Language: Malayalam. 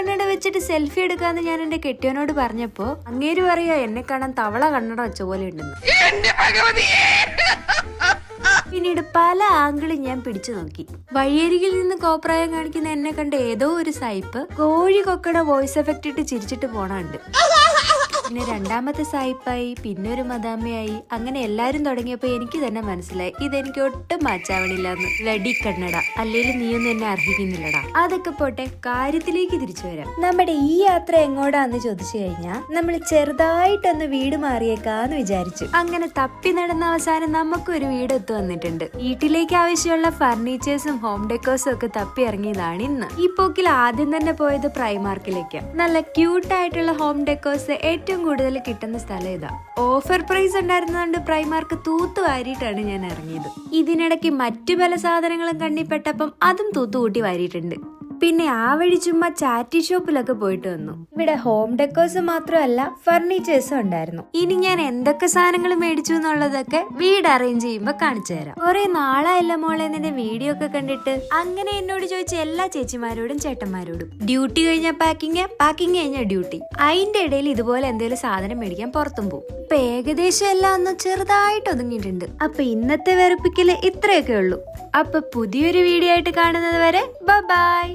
കണ്ണട വെച്ചിട്ട് സെൽഫി എടുക്കാന്ന് ഞാൻ എന്റെ കെട്ടിയോനോട് പറഞ്ഞപ്പോ അങ്ങേര് പറയാ എന്നെ കാണാൻ തവള കണ്ണട വെച്ച പോലെ ഉണ്ടെന്ന്. പിന്നീട് പല ആംഗിളും ഞാൻ പിടിച്ചു നോക്കി. വഴിയരികിൽ നിന്ന് കോപ്രായം കാണിക്കുന്ന എന്നെ കണ്ട ഏതോ ഒരു സായിപ്പ് കോഴി കൊക്കട വോയിസ് എഫക്റ്റ് ഇട്ട് ചിരിച്ചിട്ട് പോണുണ്ട്. പിന്നെ രണ്ടാമത്തെ സായിപ്പായി, പിന്നെ ഒരു മദാമ്മയായി, അങ്ങനെ എല്ലാരും തുടങ്ങിയപ്പോ എനിക്ക് തന്നെ മനസ്സിലായി ഇതെനിക്ക് ഒട്ടും മാച്ചാവണില്ലെന്ന്. ലഡി കണ്ണട, അല്ലെങ്കിൽ നീയൊന്നും എന്നെ അർഹിക്കുന്നില്ലടാ. അതൊക്കെ പോട്ടെ, കാര്യത്തിലേക്ക് തിരിച്ചു വരാം. നമ്മുടെ ഈ യാത്ര എങ്ങോട്ടാന്ന് ചോദിച്ചു കഴിഞ്ഞാൽ നമ്മൾ ചെറുതായിട്ടൊന്ന് വീട് മാറിയേക്കാന്ന് വിചാരിച്ചു. അങ്ങനെ തപ്പി നടന്ന അവസാനം നമുക്കൊരു വീട് എത്തു വന്നിട്ടുണ്ട്. വീട്ടിലേക്ക് ആവശ്യമുള്ള ഫർണിച്ചേഴ്സും ഹോം ഡെക്കോഴ്സും ഒക്കെ തപ്പി ഇറങ്ങിയതാണ് ഇന്ന്. ഈ പോക്കിൽ ആദ്യം തന്നെ പോയത് പ്രൈമാർക്കിലേക്ക്. നല്ല ക്യൂട്ടായിട്ടുള്ള ഹോം ഡെക്കോഴ്സ് ഏറ്റവും കൂടുതൽ കിട്ടുന്ന സ്ഥലം ഇതാ. ഓഫർ പ്രൈസ് ഉണ്ടായിരുന്നതുകൊണ്ട് പ്രൈമാർക്ക് തൂത്ത് വാരിയിട്ടാണ് ഞാൻ ഇറങ്ങിയത്. ഇതിനിടയ്ക്ക് മറ്റു പല സാധനങ്ങളും കണ്ണിപ്പെട്ടപ്പം അതും തൂത്തുകൂട്ടി വാരിയിട്ടുണ്ട്. പിന്നെ ആ വഴി ചുമ്മാ ചാറ്റി ഷോപ്പിലൊക്കെ പോയിട്ട് വന്നു. ഇവിടെ ഹോം ഡെക്കോഴ്സ് മാത്രമല്ല ഫർണിച്ചേഴ്സും ഉണ്ടായിരുന്നു. ഇനി ഞാൻ എന്തൊക്കെ സാധനങ്ങൾ മേടിച്ചു എന്നുള്ളതൊക്കെ വീട് അറേഞ്ച് ചെയ്യുമ്പോ കാണിച്ചു തരാം. കുറെ നാളായല്ല മോളെ നിന്റെ വീഡിയോ ഒക്കെ കണ്ടിട്ട്. അങ്ങനെ എന്നോട് ചോദിച്ച എല്ലാ ചേച്ചിമാരോടും ചേട്ടന്മാരോടും ഡ്യൂട്ടി കഴിഞ്ഞ പാക്കിങ്, പാക്കിങ് കഴിഞ്ഞ ഡ്യൂട്ടി, അതിന്റെ ഇടയിൽ ഇതുപോലെ എന്തെങ്കിലും സാധനം മേടിക്കാൻ പുറത്തും പോകും. ഇപ്പൊ ഏകദേശം എല്ലാം ഒന്ന് ചെറുതായിട്ട് ഒതുങ്ങിയിട്ടുണ്ട്. അപ്പൊ ഇന്നത്തെ വെറുപ്പിക്കല് ഇത്രയൊക്കെ ഉള്ളൂ. അപ്പൊ പുതിയൊരു വീഡിയോ ആയിട്ട് കാണുന്നത് വരെ ബൈ.